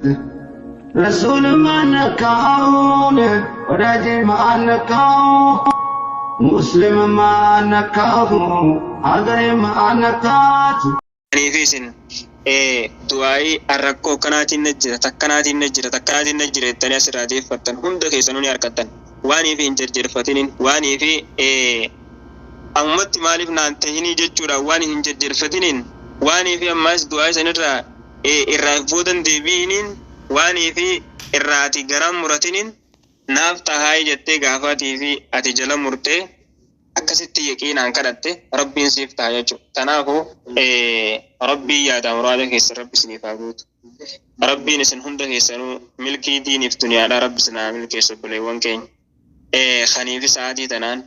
رسول ما نكاون ورجل ما نكاو مسلم ما نكاو هذا ما نكات نيفيسن دعائي الركو كناتي نجرة تكناتي نجرة تاني أسرادي فتن هم دخيسنوني أركتن واني في انجرجر فتنين واني في أمت مالف نانتهيني جتشورا واني انجرجر فتنين واني في أماس دعائي سنرى الرافودن ديبينين واني في الراتي غرام مرتنين نافتا هاي جتة غافاتي في أتجلا مرتي akkasitti yaqiinaan kadhatte rabbiin siif ta'a jechuudha. Kanaafuu rabbii yaada muraada keessa rabbi isiniif haa guutu. Rabbiin isin hunda keessanuu milkii diiniif duniyaadhaa rabbi isin haa milkeessu buleewwan keenya. Kaniifi sa'aatii tanaan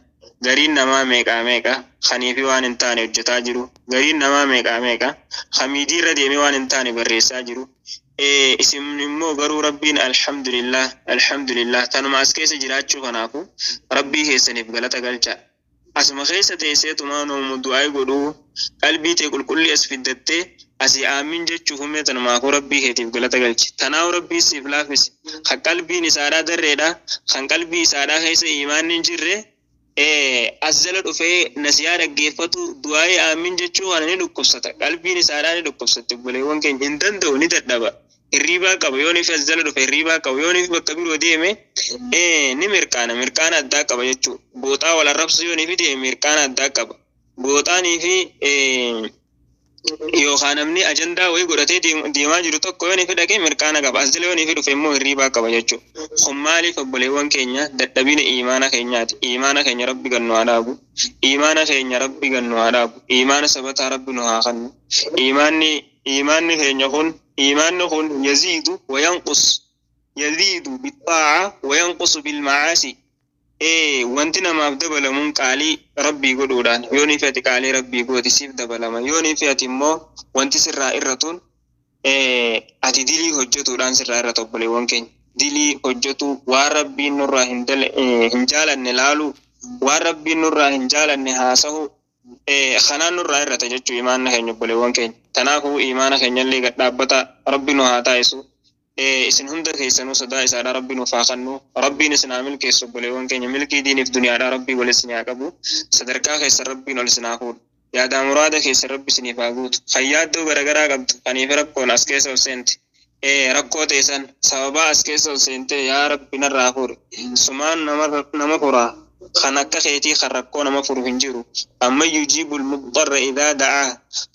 gariin namaa meeqa kaniifi waan hin taane hojjetaa jiru. Gariin namaa meeqa hamiidii irra deemee waan hin taane barreessaa jiru. Isin immoo garuu rabbiin alhamdulillah tanuma as keessa jiraachuu kanaafuu rabbii keessaniif galata galchaa. Asuma keessa teessee tumaanoo du'aa godhuu qalbii tee qulqullii as fiddattee asii aamin jechuuf humna tanumaafuu rabbii keetiif galata galchi. Tanaaf rabbii siif laafisi. Kan qalbiin isaadhaa darreedha. Kan qalbii isaadhaa keessa imaanni hin jirre as jala dhufee nasiyaa dhaggeeffatu du'aa aamin jechuu kana ni dhukkubsata. Qalbiin isaadhaa ni dhukkubsatti buleewwan keenya hin danda'u ni dadhaba. Hirribaa qaba yoo niif as jala dhufe hirribaa qaba yoo niif bakka biroo deeme ni mirqaana addaa qaba jechuudha. Booxaa wal arrabsu yoo niif deeme mirqaana addaa qaba. Booxaanii fi yookaan namni ajandaa wayii godhatee deemaa jiru tokko yoo niif dhaqee mirqaana qaba. As jala yoo niif dhufe immoo hirribaa qaba jechuudha. Kun maaliif obboleewwan keenya dadhabina imaana keenyaati. Imaana keenya rabbi gannu haa dhaabu. Imaana sabataa rabbi nu haa kennu. Imaanni keenya kun يزيد وينقص بالطاعة وينقص بالمعاصي وانتنا ما بدبل من قالي ربي قدودان يوني فاتي قالي ربي قودي سيف دبلما يوني فاتي مو وانتي سرا إرتون أتي ديلي حجتو دان سرا إرتو بلي وانكين ديلي حجتو وربي نورا هنجالا نلالو وربي نورا هنجالا نهاسه خنان نورا إرتا جتو إيمان نخين بلي وانكين تناكو إيمان خين يلي قد دابتا ربي نوها تايسو isin hunda keessanuu sodaa isaadha rabbi nuuf haa kennu rabbiin isin haa milkeessu obboleewwan keenya milkii diiniif duniyaadhaa rabbii wal isin haa qabu sadarkaa keessa rabbiin ol isin haa fuudhu yaada muraada keessa rabbi isiniif haa guutu kan yaaddoo garagaraa qabdu kaniif rakkoon as keessa ol seente rakkoo teessan sababaa as keessa ol seente yaa rabbi narraa fuudhu sumaan nama furaa kan akka keetii kan rakkoo nama furu hin jiru amma yujiibul muddarra idaa da'aa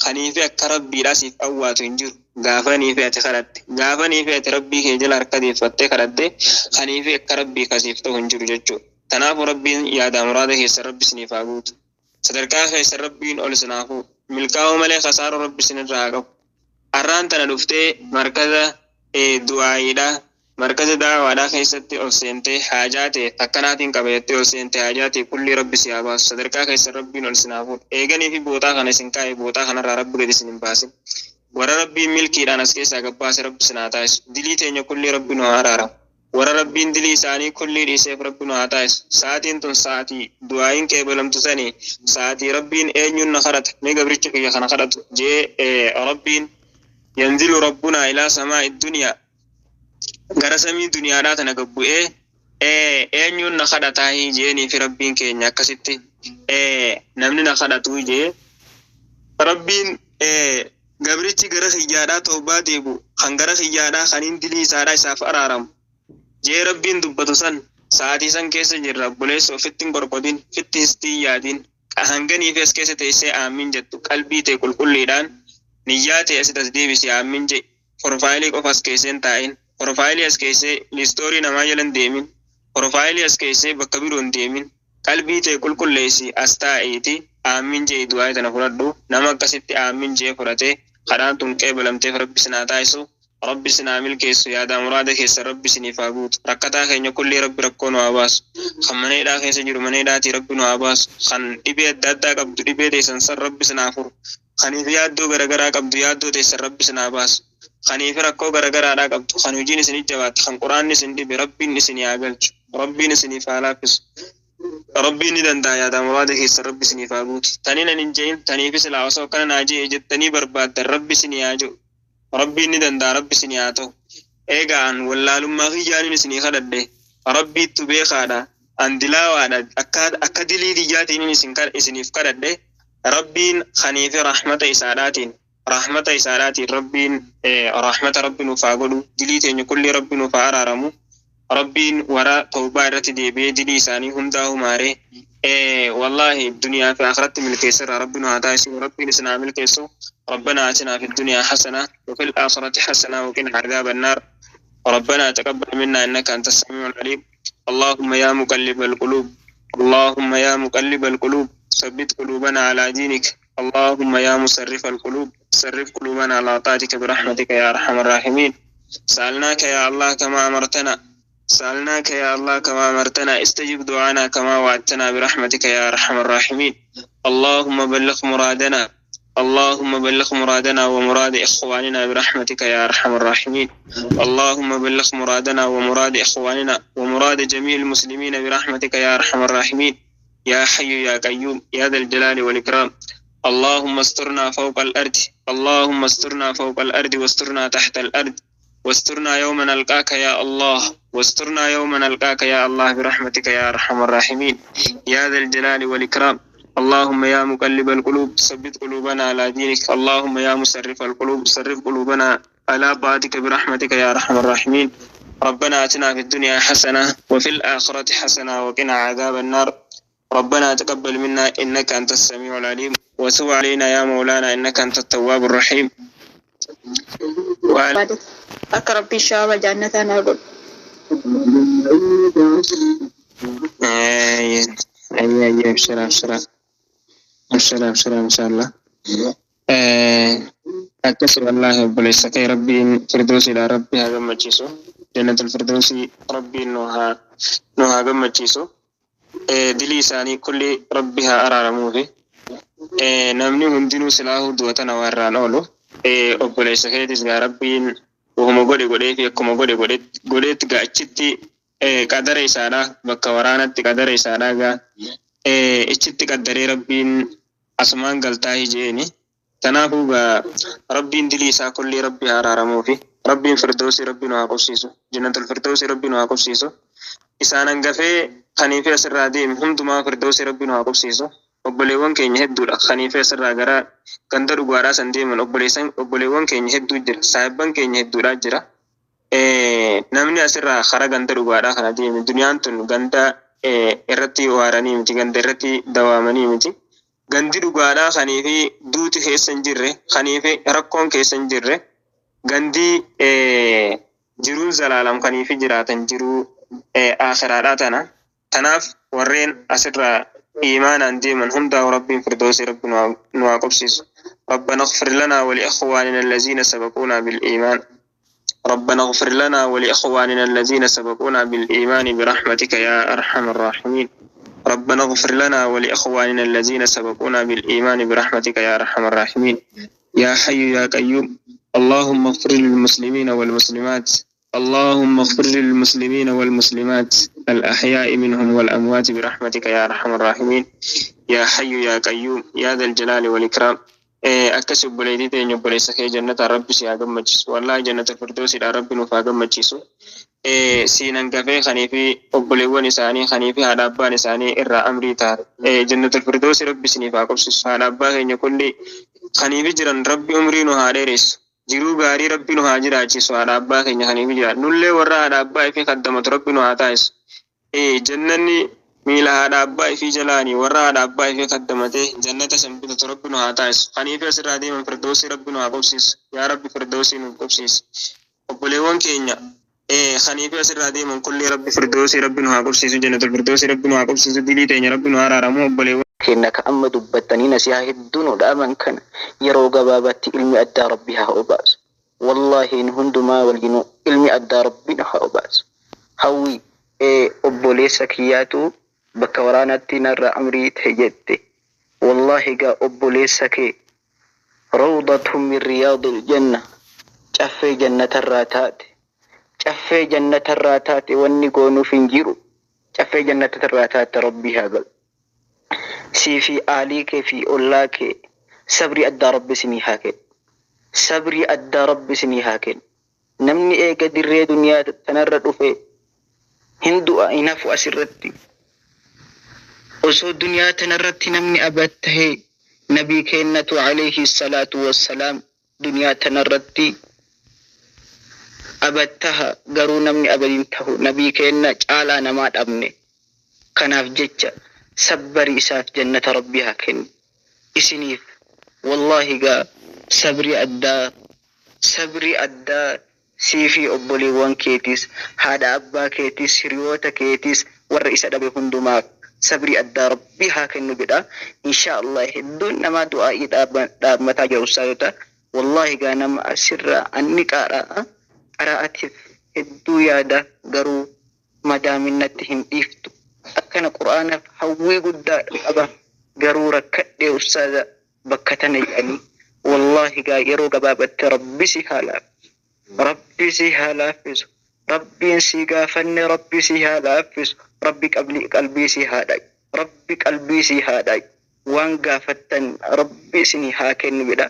kaniifi akka rabbiidhaa siif awwaatu hin jiru gaafanii fi ati kadhatte gaafanii fi ati rabbii kee jala harka deeffattee kadhatte kanii fi akka rabbii kasiif ta'u hin jiru jechuudha. Kanaafuu rabbiin yaada muraada keessa rabbi isiniif haa guutu. Sadarkaa keessa rabbiin ol isinaafu milkaa'uu malee kasaaruu rabbi isinirraa haa qabu. Har'aan tana dhuftee markaza du'aayiidhaa markaza daawaadhaa keessatti ol seentee haajaa ta'e akkanaatiin qabattee ol seentee haajaa ta'e kulli rabbi si haa baasu. Sadarkaa keessa rabbiin ol isinaafu eeganii fi bootaa kana isin kaa'e bootaa kanarraa rabbi gadi isin hin baasin. Warra rabbiin milkiidhaan as keessaa gabbaase rabbi isin haa taasisu. Dilii teenya kulli rabbi nu haa araaramu. Warra rabbiin dilii isaanii kulli dhiiseef rabbi nu haa taasisu. Sa'aatiin tun sa'aatii du'aayin qeebalamtu sanii sa'aatii rabbiin eenyuun na kadhata ni gabricha kiyya kana kadhatu jee rabbiin yanzilu rabbunaa ilaa samaa idduniyaa gara samii duniyaadhaa tana gabbu'ee eenyuun na kadhataa jeenii fi rabbiin keenya akkasitti namni na kadhatu jee rabbiin gabrichi gara xiyyaadhaa toobaa deebu kan gara xiyyaadhaa kaniin dilii isaadhaa isaaf araaramu jee rabbiin dubbatu san sa'aatii san keessa jirra buleessa ofittiin qorqodin fitti histii yaadin hanganii fi as keessa teessee aamin jettu qalbii ta'e qulqulliidhaan niyyaa ta'e asitti as deebisee aamin jee profaayilii qofa as keesseen taa'in profaayilii as keessee liistoorii namaa jalan deemin profaayilii as keessee bakka biroon deemin qalbii ta'e qulqulleessi as taa'eeti aamin jee du'aa tana fudhadhu nama akkasitti aamin jee fudhatee kadhaan tun qeebalamteef rabbi sinaa taasisu rabbi sinaa milkeessu yaada muraada keessa rabbi siniif haa guutu rakkataa keenya kulli rabbi rakkoo nu haa baasu kan maneedhaa keessa jiru maneedhaatii rabbi nu haa baasu kan dhibee adda addaa qabdu dhibee teessan san rabbi sinaa furu kaniif yaaddoo garagaraa qabdu yaaddoo teessan rabbi sinaa baasu kaniif rakkoo garagaraadhaa qabdu kan hojiin isin jabaatti kan quraanni isin dhibe rabbiin isin haa galchu rabbiin isiniif haa laaffisu rabbiin ni danda'a yaada muraada keessa rabbi isiniif haa guutu tanii nan hin je'in taniifis laa osoo akkana naa je'e jettanii barbaaddan rabbi isin haa jiru rabbiin ni danda'a rabbi isin haa ta'u eegaan wallaalummaa kiyyaanin isinii kadhadhe rabbiittu beekaadha andilaawaadha akka dilii diyyaatiin isiniif kadhadhe rabbiin khaniifi rahmata isaadhaatiin rabbiin rahmata rabbi nuuf haa godhu dilii teenya kulli rabbi nuuf haa araaramu rabbiin wara tawbaa irratti deebi'ee dilii isaanii hundaa humaaree wallahi duniyaa fi akhiratti milkeessirra rabbi nu haa taasisu rabbiin isinaa milkeessu ربنا آتنا في الدنيا حسنة وفي الآخرة حسنة وقنا عذاب النار ربنا تقبل منا إنك أنت السميع العليم اللهم يا مقلب القلوب ثبت قلوبنا على دينك اللهم يا مصرف القلوب صرف قلوبنا على طاعتك برحمتك يا أرحم الراحمين سألناك يا الله كما أمرتنا استجب دعانا كما وعدتنا برحمتك يا أرحم الراحمين اللهم بلغ مرادنا ومراد إخواننا برحمتك يا أرحم الراحمين اللهم بلغ مرادنا ومراد إخواننا ومراد جميع المسلمين برحمتك يا أرحم الراحمين يا حي يا قيوم يا ذا الجلال والإكرام اللهم استرنا فوق الأرض واسترنا تحت الأرض واسترنا يوم نلقاك يا الله برحمتك يا أرحم الراحمين يا ذا الجلال والإكرام اللهم يا مقلب القلوب ثبت قلوبنا على دينك اللهم يا مصرف القلوب صرف قلوبنا على طاعتك برحمتك يا أرحم الراحمين ربنا آتنا في الدنيا حسنة وفي الآخرة حسنة وقنا عذاب النار ربنا تقبل منا إنك أنت السميع العليم وتب علينا يا مولانا إنك أنت التواب الرحيم أقرب بشارة جنة نقول أبشر إن شاء الله أكسر الله بليس كي ربي فردوس إلى ربي هذا مجيسو جنة الفردوس ربي نوها مجيسو دلي ساني كل ربها أرارمو في نمني هندنو سلاه دوتنا وران أولو أبليس كي تسغى ربي وهم قولي في أكما قولي تقع أجتي قدر إسانا بكا ورانت قدر إسانا ichitti qaddaree rabbiin asumaan galtaa hijeeni tanaafu rabbiin dilii isaa kulli rabbi araaramu fi rabbiin firdoosi rabbi nu haa qobsiisu jannatul firdoosi rabbi nu haa qobsiisu isaan hangafee kaniifee asirraa deemi hundumaa firdoosi rabbi nu haa qobsiisu obboleewwan keenya hedduudha kaniifee asirraa gara ganda dhugaadhaa san deeman obboleewwan keenya hedduu jira saahibban keenya hedduudhaa jira namni asirraa kara ganda dhugaadhaa kana deemi duniyaan tun ganda irratti waaranii miti ganda irratti dawaamanii miti gandi dhugaadhaa kaniifi duuti keessa hin jirre kaniifi rakkoon keessa hin jirre gandi jiruu zalaalam kaniifi jiraatan jiruu akhiraadhaa tanaaf warreen asirraa iimaanaan deeman hundaa rabbiin firdoosi rabbi nu haa qobsiisu ربنا اغفر لنا ولإخواننا الذين سبقونا بالإيمان ربنا اغفر لنا ولإخواننا الذين سبقونا بالإيمان برحمتك يا أرحم الراحمين ربنا اغفر لنا ولإخواننا الذين سبقونا بالإيمان برحمتك يا أرحم الراحمين يا حي يا قيوم اللهم اغفر للمسلمين والمسلمات الأحياء منهم والأموات برحمتك يا أرحم الراحمين يا حي يا قيوم يا ذا الجلال والإكرام akkas obboleetii teenya obboleessa kee jannata rabbi si haa gammachiisu wallahi jannata firdoosidha rabbi nuuf haa gammachiisu siinan gafee kaniifi obboleewwan isaanii kaniifi haadha abbaan isaanii irraa amrii taate jannata firdoosi rabbi siniif haa qobsiisu haadha abbaa keenya kulli kaniifi jiran rabbi umrii nu haa dheeressu jiruu gaarii rabbi nu haa jiraachisu haadha abbaa keenya kaniifi jiran nullee warra haadha abbaa ifii kaddamatu rabbi nu haa taasisu jannanni miila haadha abbaa ifii jalaanii warra haadha abbaa ifii kaddamate jannata san bitatu rabbi nu haa taasisu kaniifi asirraa deeman firdoosi rabbi nu haa qobsiisu yaa rabbi firdoosi nu qobsiisu obboleewwan keenya kaniifi asirraa deeman kulli rabbi firdoosi rabbi nu haa qobsiisu jannatul firdoosi rabbi nu haa qobsiisu dilii teenya rabbi nu haa araaramu obboleewwan keenya ka amma dubbattanii nasihaa hedduun dhaaman kana yeroo gabaabaatti ilmi addaa rabbi haa obaasu wallahi in hundumaa waliinuu ilmi addaa rabbi haa obaasu hawwi obboleessa kiyyaatu bakka waraanatti narra amrii ta'e jette wallahi gaa obboleessa kee rawdatun min riyaadil janna caffee jannatarraa taate wanni goonuuf hin jiru caffee jannatarraa taate rabbi haa galu sii fi aalii kee fi ollaa kee sabrii addaa rabbi sinii haa kennu namni eega dirree duniyaa tanarra dhufe hin du'a hin hafu asirratti osoo duniyaa tanarratti namni abattahee nabii kennatu alayhi salaatu wassalaam duniyaa tanarratti abattaha garuu namni abadiin tahu nabii kenna caalaa namaa dhabne kanaaf jecha sabbari isaaf jannata rabbii haa kennu isiniif wallahi gaa sabri addaa siifi obboleewwan keetis haadha abbaa keetis hiriyoota keetis warra isa dhabe hundumaaf sabri addaa rabbii haa kennu jedha inshaallah hedduun nama du'aa'ii dhaabmataa jiru saayota wallahi gaa nama asirraa anni qaraa'atiif hedduu yaada garuu madaaminatti hin dhiiftu akkana qur'aanaaf hawwii guddaa qaba garuu rakkadhee ustaaza bakka tana jedhanii wallahi gaa yeroo gabaabatti rabbi si haa laaffisu rabbiin si gaafanne rabbi si haa laaffisu rabbi qalbii si haa dhayu waan gaafattan rabbi isinii haa kennu jedha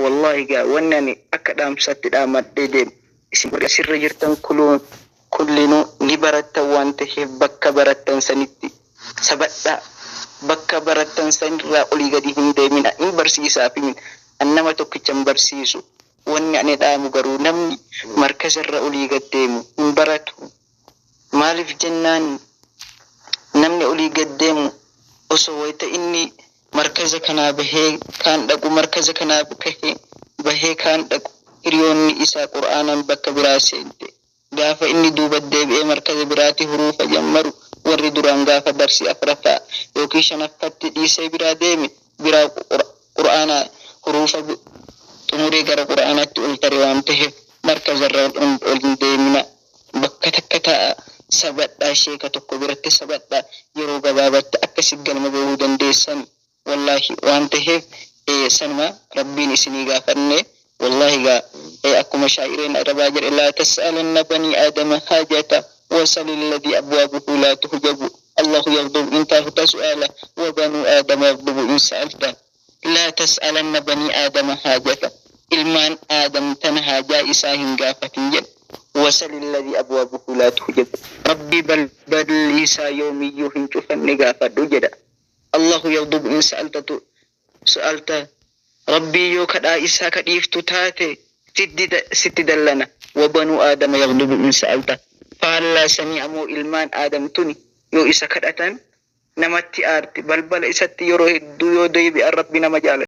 wallahi gaa wanni ani akka dhaamsatti dhaamadhee deemu isin asirra jirtan kullinuu ni barattan waan ta'eef bakka barattan sanitti sabadhaa bakka barattan sanirraa olii gadi hin deemina hin barsiisaaf nama tokkichan barsiisu wanni ani dhaamu garuu namni markazarra olii gad deemu hin baratu maaliif jennaan namni olii gad deemu osoo wayta inni markaza kanaa bahee kaan dhaqu markaza kanaa bahee kaan dhaqu hiriyoonni isaa qur'aanan bakka biraa seente gaafa inni duuba deebi'ee markaza biraatti huruufa jammaru warri duraan gaafa darsi afraffaa yookiin shanaffatti dhiisee biraa deeme biraa qur'aana huruufa xumuree gara qur'aanaatti ol tare waan ta'eef markazarra ol hin deemina bakka takka ta'a sabadhaa sheeka tokko biratti sabadhaa yeroo gabaabatti akkasi galma bahuu dandeessan wallahi waan ta'eef sanuma rabbiin isinii gaafanne wallahi gaa akkuma shaa'ireen arabaa jedhe laa tas'alanna banii aadama haajata وصل الذي أبوابه لا تهجب الله يغضب إن تهت سؤاله وبنو آدم يغضب إن سألته لا تسألن بني آدم حاجة ilmaan aadam tana haajaa isaa hin gaafatin jedhe wasal alladhi abwaabuhu laa tuhjab rabbii balballi isaa yoomiyyuu hin cufanne gaafadhu jedha allahu yaghdubu in sa'alta rabbii yoo kadhaa isaa kadhiiftu taate sitti dallana wabanuu aadama yaghdubu in sa'alta faallaa sanii ammoo ilmaan aadam tuni yoo isa kadhatan namatti aarti balbala isatti yeroo hedduu yoo deebi'an rabbi nama jaalata